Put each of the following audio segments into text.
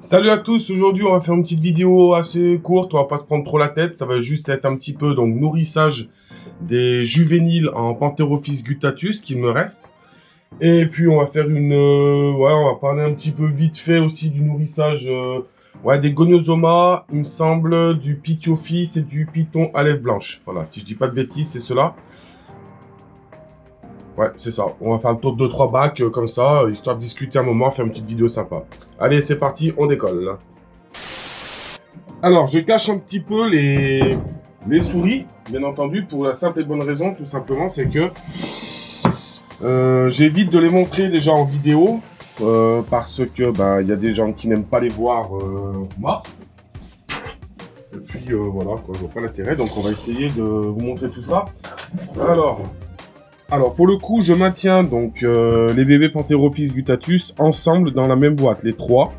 Salut à tous, aujourd'hui on va faire une petite vidéo assez courte, on va pas se prendre trop la tête, ça va juste être un petit peu donc nourrissage des juvéniles en Pantherophis guttatus qu'il me reste. Et puis on va faire on va parler un petit peu vite fait aussi du nourrissage des Goniosoma, il me semble, du Pitiophis et du Python à lèvres blanches. Voilà, si je dis pas de bêtises, c'est cela. Ouais, c'est ça. On va faire le tour de 2-3 bacs comme ça, histoire de discuter un moment, faire une petite vidéo sympa. Allez, c'est parti, on décolle. Alors, je cache un petit peu les souris, bien entendu, pour la simple et bonne raison, tout simplement, c'est que j'évite de les montrer déjà en vidéo, parce que y a des gens qui n'aiment pas les voir morts. Et puis voilà, quoi, je vois pas l'intérêt, donc on va essayer de vous montrer tout ça. Alors pour le coup, je maintiens donc les bébés Pantherophis guttatus ensemble dans la même boîte, les trois.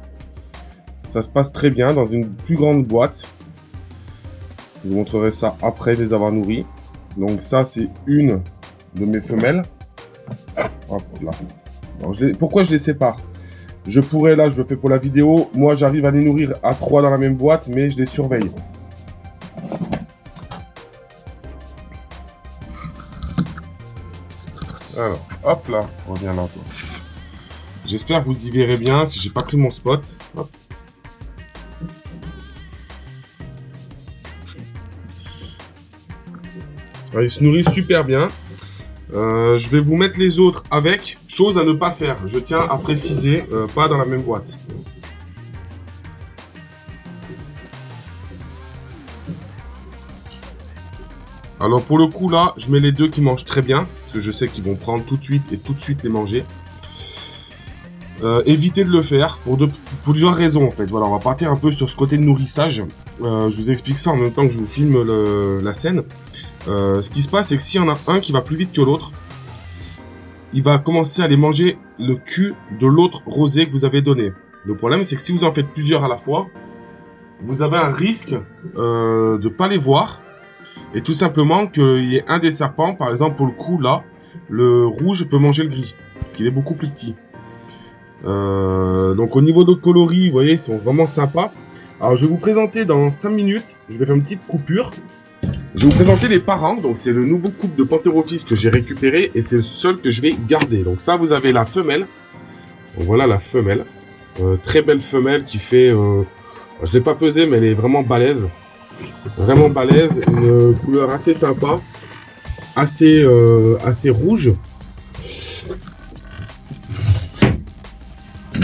Ça se passe très bien dans une plus grande boîte. Je vous montrerai ça après les avoir nourris. Donc ça, c'est une de mes femelles. Hop là. Alors, pourquoi je les sépare? Je pourrais, là, je le fais pour la vidéo. Moi, j'arrive à les nourrir à 3 dans la même boîte, mais je les surveille. Alors, hop là, reviens là, toi. J'espère que vous y verrez bien, si j'ai pas pris mon spot. Hop. Alors, ils se nourrissent super bien. Je vais vous mettre les autres avec. Chose à ne pas faire, je tiens à préciser, pas dans la même boîte. Alors pour le coup là, je mets les deux qui mangent très bien, parce que je sais qu'ils vont prendre tout de suite et tout de suite les manger. Évitez de le faire pour plusieurs raisons en fait. Voilà, on va partir un peu sur ce côté de nourrissage. Je vous explique ça en même temps que je vous filme la scène. Ce qui se passe, c'est que s'il y en a un qui va plus vite que l'autre, il va commencer à aller manger le cul de l'autre rosé que vous avez donné. Le problème, c'est que si vous en faites plusieurs à la fois, vous avez un risque de ne pas les voir. Et tout simplement qu'il y ait un des serpents, par exemple pour le coup là, le rouge peut manger le gris, parce qu'il est beaucoup plus petit. Donc au niveau de coloris, vous voyez, ils sont vraiment sympas. Alors je vais vous présenter dans 5 minutes, je vais faire une petite coupure. Je vais vous présenter les parents, donc c'est le nouveau couple de Pantherophis que j'ai récupéré et c'est le seul que je vais garder. Donc ça, vous avez la femelle. Donc, voilà la femelle. Très belle femelle qui fait... je ne l'ai pas pesée, mais elle est vraiment balèze. Vraiment balèze, une couleur assez sympa, assez rouge.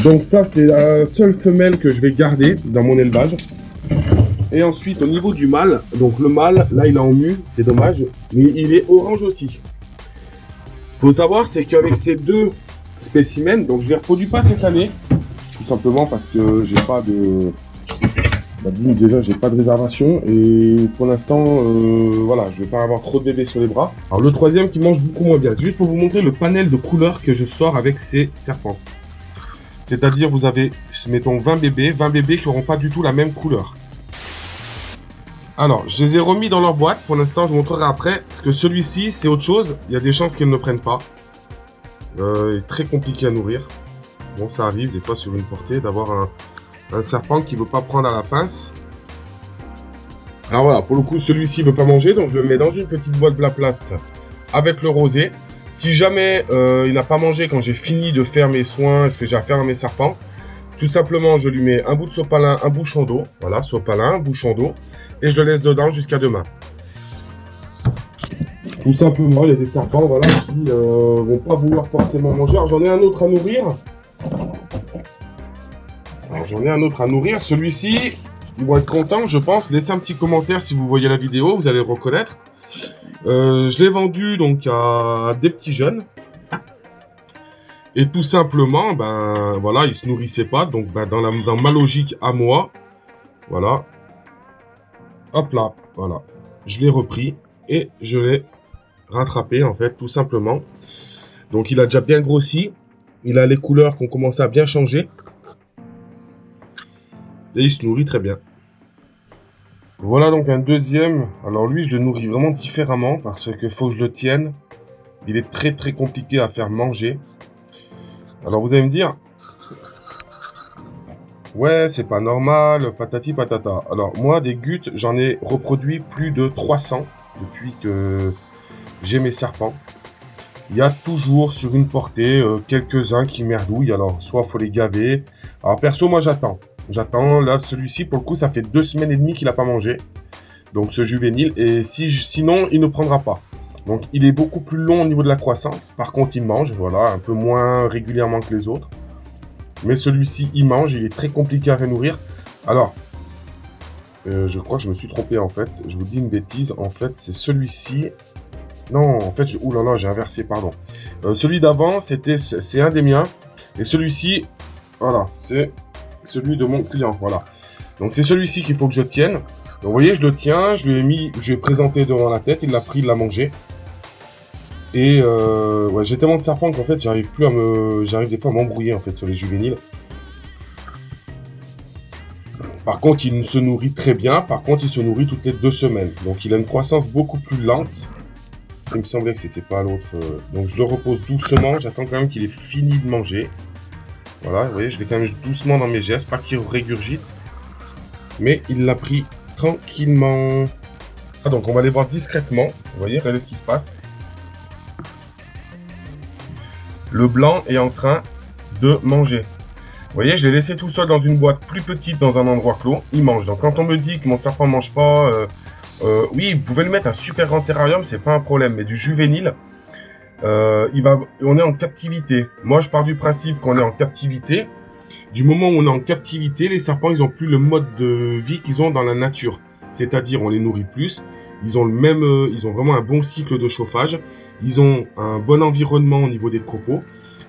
Donc ça, c'est la seule femelle que je vais garder dans mon élevage. Et ensuite, au niveau du mâle, donc le mâle, là il est en mu, c'est dommage, mais il est orange aussi. Faut savoir, c'est qu'avec ces deux spécimens, donc je les reproduis pas cette année, tout simplement parce que j'ai pas de... déjà, j'ai pas de réservation et pour l'instant, voilà, je vais pas avoir trop de bébés sur les bras. Alors le troisième qui mange beaucoup moins bien, c'est juste pour vous montrer le panel de couleurs que je sors avec ces serpents. C'est-à-dire, vous avez, mettons, 20 bébés qui n'auront pas du tout la même couleur. Alors, je les ai remis dans leur boîte. Pour l'instant, je vous montrerai après. Parce que celui-ci, c'est autre chose. Il y a des chances qu'ils ne le prennent pas. Il est très compliqué à nourrir. Bon, ça arrive des fois sur une portée d'avoir un serpent qui ne veut pas prendre à la pince. Alors voilà, pour le coup, celui-ci ne veut pas manger. Donc, je le mets dans une petite boîte Blaplast avec le rosé. Si jamais il n'a pas mangé quand j'ai fini de faire mes soins, ce que j'ai à faire à mes serpents, tout simplement, je lui mets un bout de sopalin, un bouchon d'eau. Voilà, sopalin, un bouchon d'eau. Et je le laisse dedans jusqu'à demain. Tout simplement, il y a des serpents voilà, qui vont pas vouloir forcément manger. Alors j'en ai un autre à nourrir. Celui-ci, ils vont être contents, je pense. Laissez un petit commentaire si vous voyez la vidéo, vous allez le reconnaître. Je l'ai vendu donc à des petits jeunes. Et tout simplement, voilà, ils se nourrissaient pas. Donc dans ma logique à moi, voilà. Hop là, voilà. Je l'ai repris et je l'ai rattrapé en fait, tout simplement. Donc il a déjà bien grossi. Il a les couleurs qui ont commencé à bien changer. Et il se nourrit très bien. Voilà donc un deuxième. Alors lui, je le nourris vraiment différemment parce qu'il faut que je le tienne. Il est très très compliqué à faire manger. Alors vous allez me dire, Ouais, c'est pas normal, patati patata. Alors, moi, des gutes, j'en ai reproduit plus de 300 depuis que j'ai mes serpents. Il y a toujours sur une portée quelques-uns qui merdouillent. Alors, soit faut les gaver. Alors, perso, moi, j'attends. J'attends. Là, celui-ci, pour le coup, ça fait 2 semaines et demie qu'il n'a pas mangé. Donc, ce juvénile. Et sinon, il ne prendra pas. Donc, il est beaucoup plus long au niveau de la croissance. Par contre, il mange. Voilà, un peu moins régulièrement que les autres. Mais celui-ci, il mange. Il est très compliqué à rénourrir. Alors, je crois que je me suis trompé, en fait. Je vous dis une bêtise. En fait, c'est celui-ci. Non, en fait, ouh là là, j'ai inversé, pardon. Celui d'avant, c'est un des miens. Et celui-ci, voilà, c'est celui de mon client, voilà. Donc c'est celui-ci qu'il faut que je tienne. Donc vous voyez, je le tiens, je lui ai présenté devant la tête, il l'a pris, il l'a mangé. Et ouais, j'ai tellement de serpents qu'en fait, j'arrive des fois à m'embrouiller en fait sur les juvéniles. Par contre, il se nourrit très bien. Par contre, il se nourrit toutes les 2 semaines. Donc il a une croissance beaucoup plus lente. Il me semblait que c'était pas l'autre. Donc je le repose doucement. J'attends quand même qu'il ait fini de manger. Voilà, vous voyez, je vais quand même doucement dans mes gestes, pas qu'il régurgite. Mais il l'a pris tranquillement. Ah, donc on va aller voir discrètement. Vous voyez, regardez ce qui se passe. Le blanc est en train de manger. Vous voyez, je l'ai laissé tout seul dans une boîte plus petite, dans un endroit clos. Il mange. Donc quand on me dit que mon serpent ne mange pas... oui, vous pouvez le mettre un super grand terrarium, c'est pas un problème. Mais du juvénile, on est en captivité. Moi, je pars du principe qu'on est en captivité. Du moment où on est en captivité, les serpents, ils ont plus le mode de vie qu'ils ont dans la nature. C'est-à-dire, on les nourrit plus. Ils ont ils ont vraiment un bon cycle de chauffage. Ils ont un bon environnement au niveau des copeaux.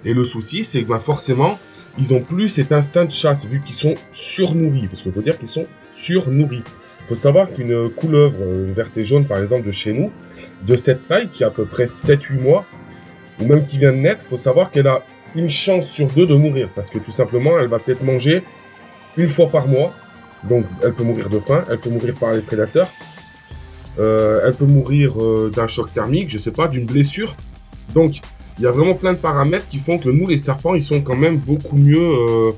Et le souci, c'est que forcément, ils ont plus cet instinct de chasse vu qu'ils sont surnourris. Parce qu'il faut dire qu'ils sont surnourris. Il faut savoir qu'une couleuvre verte et jaune, par exemple, de chez nous, de cette taille, qui a à peu près 7-8 mois, ou même qui vient de naître, il faut savoir qu'elle a une chance sur 2 de mourir. Parce que tout simplement, elle va peut-être manger une fois par mois. Donc, elle peut mourir de faim, elle peut mourir par les prédateurs. Elle peut mourir d'un choc thermique, je sais pas, d'une blessure. Donc, il y a vraiment plein de paramètres qui font que nous, les serpents, ils sont quand même beaucoup mieux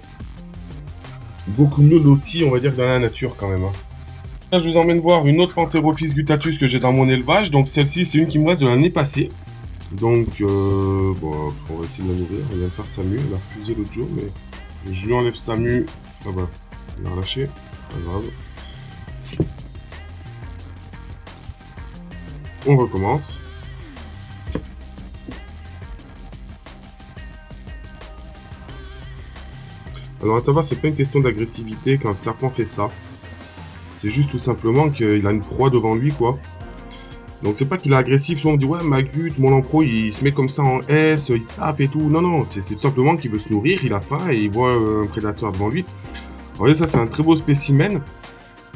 lotis, on va dire, dans la nature quand même. Hein. Là, je vous emmène voir une autre Pantherophis guttatus que j'ai dans mon élevage. Donc celle-ci, c'est une qui me reste de l'année passée. Donc, bon, on va essayer de la nourrir. Elle vient de faire sa mue. Elle a refusé l'autre jour, mais je lui enlève sa mue. Ah bah, il l'a relâché. Pas grave. On recommence. Alors à savoir, c'est pas une question d'agressivité quand le serpent fait ça. C'est juste tout simplement qu'il a une proie devant lui, quoi. Donc c'est pas qu'il est agressif, souvent on dit ouais ma gute, mon lampro il se met comme ça en S, il tape et tout. Non, non, c'est tout simplement qu'il veut se nourrir, il a faim et il voit un prédateur devant lui. Vous voyez, ça c'est un très beau spécimen.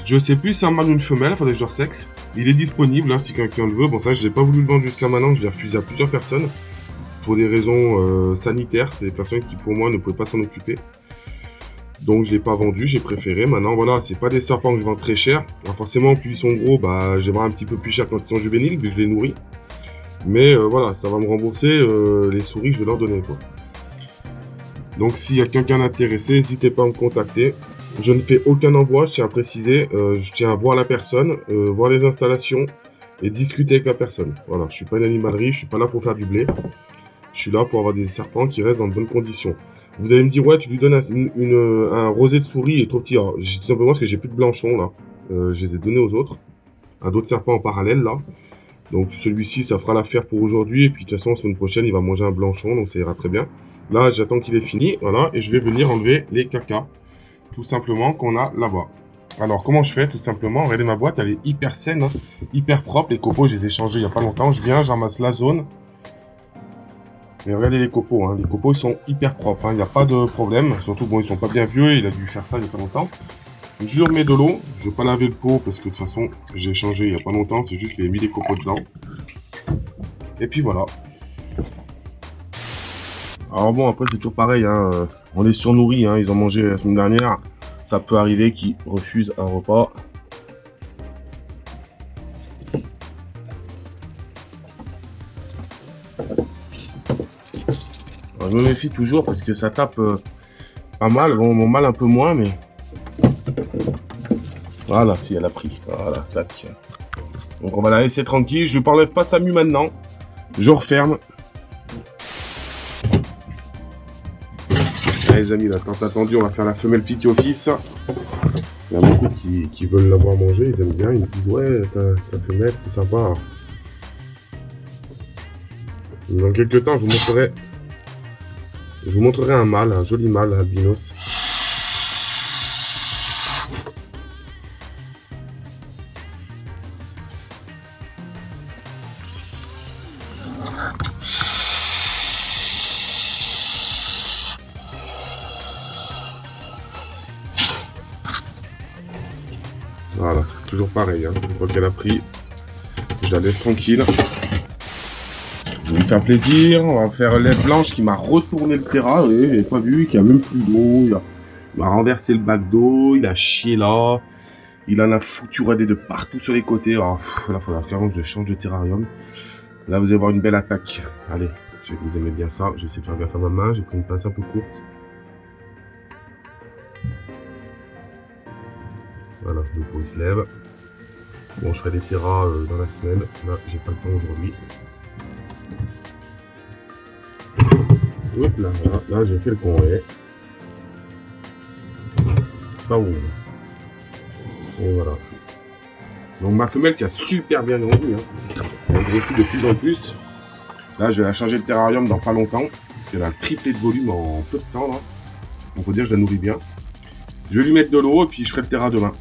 Je sais plus si c'est un mâle ou une femelle, faudrait que je resexe. Il est disponible, hein, si quelqu'un le veut. Bon ça je l'ai pas voulu le vendre jusqu'à maintenant, je l'ai refusé à plusieurs personnes. Pour des raisons sanitaires, c'est des personnes qui pour moi ne pouvaient pas s'en occuper. Donc je l'ai pas vendu, j'ai préféré. Maintenant voilà, c'est pas des serpents que je vends très cher. Alors forcément, plus ils sont gros, bah j'aimerais un petit peu plus cher quand ils sont juvéniles, vu que je les nourris. Mais voilà, ça va me rembourser les souris que je vais leur donner, quoi. Donc s'il y a quelqu'un intéressé, n'hésitez pas à me contacter. Je ne fais aucun envoi, je tiens à préciser. Je tiens à voir la personne, voir les installations et discuter avec la personne. Voilà, je suis pas une animalerie, je suis pas là pour faire du blé. Je suis là pour avoir des serpents qui restent dans de bonnes conditions. Vous allez me dire, ouais, tu lui donnes un rosé de souris, il est trop petit. Alors, tout simplement parce que j'ai plus de blanchons, là. Je les ai donnés aux autres. Un autre serpent en parallèle, là. Donc, celui-ci, ça fera l'affaire pour aujourd'hui. Et puis, de toute façon, la semaine prochaine, il va manger un blanchon, donc ça ira très bien. Là, j'attends qu'il ait fini, voilà. Et je vais venir enlever les cacas, tout simplement, qu'on a là-bas. Alors, comment je fais? Tout simplement, regardez ma boîte, elle est hyper saine, hein, hyper propre. Les copeaux, je les ai changés il n'y a pas longtemps. Je viens, j'amasse la zone. Mais regardez les copeaux, hein. Les copeaux ils sont hyper propres, il n'y a pas de problème. Surtout, bon, ils sont pas bien vieux, il a dû faire ça il n'y a pas longtemps. Je remets de l'eau, je vais pas laver le pot parce que de toute façon, j'ai changé il n'y a pas longtemps, c'est juste qu'il a mis des copeaux dedans. Et puis voilà. Alors bon, après c'est toujours pareil, hein. On est surnourris, hein. Ils ont mangé la semaine dernière. Ça peut arriver qu'ils refusent un repas. Alors, je me méfie toujours parce que ça tape pas mal. Bon, mon mâle un peu moins, mais... Voilà, si elle a pris. Voilà, tac. Donc on va la laisser tranquille. Je ne parlerai pas sa mue maintenant. Je referme. Allez les amis, là, tant attendu, on va faire la femelle petit office. Il y a beaucoup qui veulent l'avoir mangé, ils aiment bien, ils me disent ouais, ta femelle, c'est sympa. Dans quelques temps, je vous montrerai un mâle, un joli mâle albinos. Voilà, toujours pareil, hein. Je vois qu'elle a pris. Je la laisse tranquille. Je vais lui faire plaisir. On va faire lait blanche qui m'a retourné le terrain. Vous voyez, j'avais pas vu, qu'il n'y a même plus d'eau. Il m'a renversé le bac d'eau. Il a chié là. Il en a foutu de partout sur les côtés. Alors, là, il faudra carrément que je change de terrarium. Là, vous allez voir une belle attaque. Allez, je sais que vous aimez bien ça. Je vais essayer de faire gaffe à ma main. J'ai pris une pince un peu courte. Voilà, le pot il se lève. Bon, je ferai des terras dans la semaine. Là, j'ai pas le temps aujourd'hui. Hop là, voilà. Là, j'ai fait le conway. Pas où. Et voilà. Donc ma femelle qui a super bien grandi. Hein. Elle grossit de plus en plus. Là, je vais la changer de terrarium dans pas longtemps. Parce qu'elle a triplé de volume en peu de temps. Là. Donc, faut dire que je la nourris bien. Je vais lui mettre de l'eau et puis je ferai le terra demain.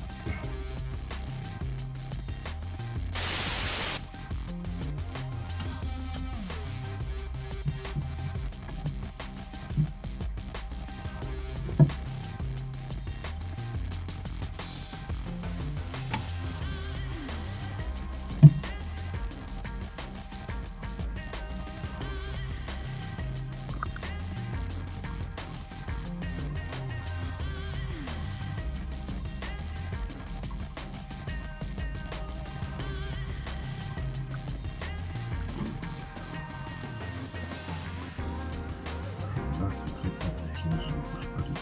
C'est très compliqué, je ne bouge pas du tout.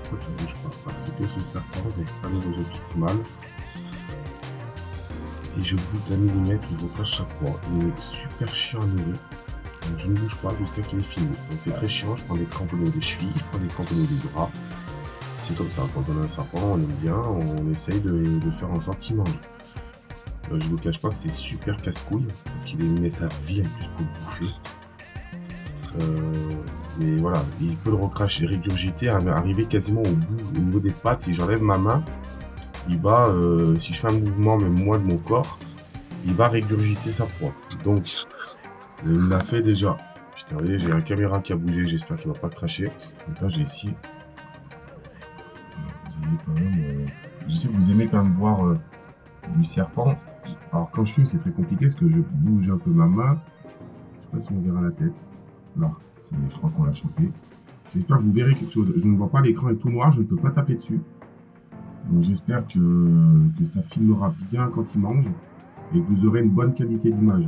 Pourquoi tu ne bouges pas? Parce que ce serpent avec pas les offices mâles. Si je bouge d'un millimètre, il repasse chaque fois. Il est super chiant à nourrir. Donc je ne bouge pas jusqu'à qu'il ait fini. Donc c'est très chiant, je prends des crampons des chevilles, je prends des crampons des bras. C'est comme ça, quand on a un serpent, on aime bien, on essaye de faire en sorte qu'il mange. Je ne vous cache pas que c'est super casse-couille, parce qu'il met sa vie en plus pour bouffer. Mais voilà, il peut le recracher, régurgiter, arriver quasiment au bout, au niveau des pattes. Si j'enlève ma main, il va, si je fais un mouvement, même moi de mon corps, il va régurgiter sa proie. Donc, il l'a fait déjà. Putain, vous voyez, j'ai la caméra qui a bougé, j'espère qu'il ne va pas cracher. Donc là, j'ai ici. Vous avez quand même, je sais que vous aimez quand même voir du serpent. Alors, quand je fume, c'est très compliqué parce que je bouge un peu ma main. Je ne sais pas si on verra la tête. Là, je crois qu'on l'a chopé. J'espère que vous verrez quelque chose. Je ne vois pas, l'écran est tout noir, je ne peux pas taper dessus. Donc j'espère que ça filmera bien quand il mange et que vous aurez une bonne qualité d'image.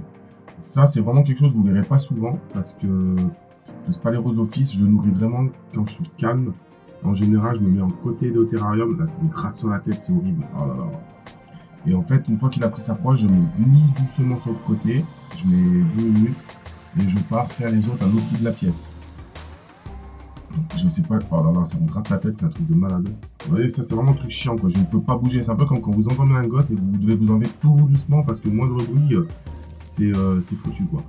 Ça, c'est vraiment quelque chose que vous ne verrez pas souvent parce que le Sphalerosopsis, je nourris vraiment quand je suis calme. En général, je me mets en côté de terrarium. Là, ça me gratte sur la tête, c'est horrible. Oh là là. Et en fait, une fois qu'il a pris sa proie, je me glisse doucement sur le côté. Je mets 2 minutes. Et je pars faire les autres à l'autre bout de la pièce. Je sais pas, oh là là, ça me gratte la tête, c'est un truc de malade. Vous voyez, ça c'est vraiment un truc chiant quoi, je ne peux pas bouger. C'est un peu comme quand vous endormez un gosse et vous devez vous enlever tout doucement parce que le moindre bruit, c'est foutu quoi.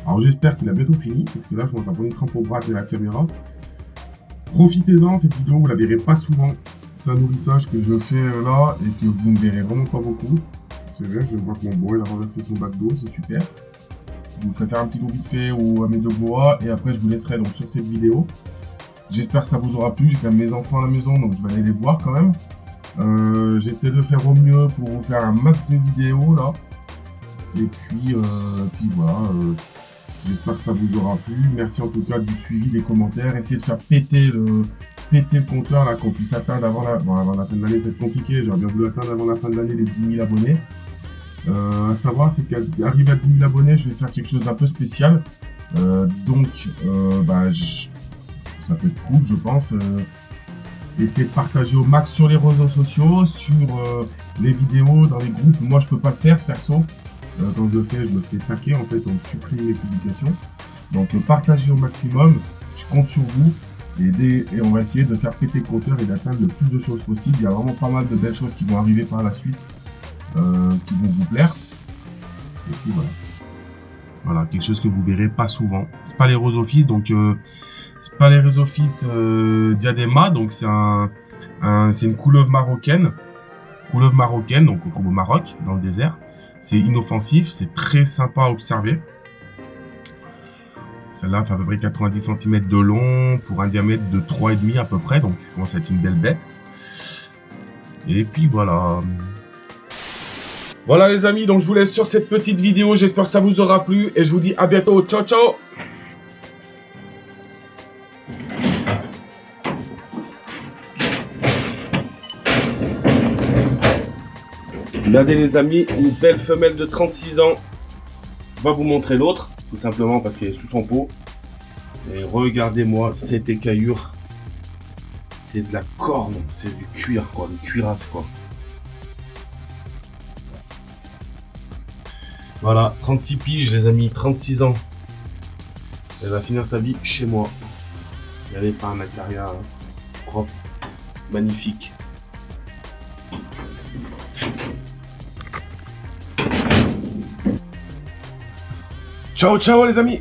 Alors j'espère qu'il a bientôt fini, parce que là je commence à prendre une crampe au bras de la caméra. Profitez-en, cette vidéo, vous la verrez pas souvent. C'est un nourrissage que je fais là et que vous ne verrez vraiment pas beaucoup. C'est vrai, je vois que mon bois il a renversé son bac d'eau, c'est super. Je vous ferai faire un petit tour vite fait à mes deux bois et après je vous laisserai donc sur cette vidéo. J'espère que ça vous aura plu. J'ai quand même mes enfants à la maison donc je vais aller les voir quand même. J'essaie de faire au mieux pour vous faire un max de vidéos là. Et puis voilà. J'espère que ça vous aura plu. Merci en tout cas du suivi, des commentaires. Essayez de faire péter le compteur là qu'on puisse atteindre avant la fin de l'année. C'est compliqué. J'aurais bien voulu atteindre avant la fin de l'année les 10 000 abonnés. À savoir, c'est qu'arrivé à 10 000 abonnés, je vais faire quelque chose d'un peu spécial. ça peut être cool, je pense. Essayer de partager au max sur les réseaux sociaux, sur les vidéos, dans les groupes. Moi, je peux pas le faire, perso. Quand je le fais, je me fais saquer, en fait, on supprime les publications. Donc, partagez au maximum. Je compte sur vous. Et on va essayer de faire péter le compteur et d'atteindre le plus de choses possible. Il y a vraiment pas mal de belles choses qui vont arriver par la suite, qui vont vous plaire. Et puis voilà. Voilà, quelque chose que vous verrez pas souvent. Spalleros Office, donc Spalleros Office Diadema, donc c'est une couleuvre marocaine. Couleuvre marocaine, donc au Maroc, dans le désert. C'est inoffensif, c'est très sympa à observer. Celle-là fait à peu près 90 cm de long pour un diamètre de 3,5 à peu près, donc ça commence à être une belle bête. Et puis voilà. Voilà les amis, donc je vous laisse sur cette petite vidéo, j'espère que ça vous aura plu et je vous dis à bientôt, ciao ciao. Regardez les amis, une belle femelle de 36 ans. Je vais vous montrer l'autre, tout simplement parce qu'elle est sous son pot. Et regardez-moi cette écaillure. C'est de la corne, c'est du cuir quoi, du cuirasse quoi. Voilà, 36 piges les amis, 36 ans. Elle va finir sa vie chez moi. Elle n'est pas un acaria propre, magnifique. Ciao ciao les amis.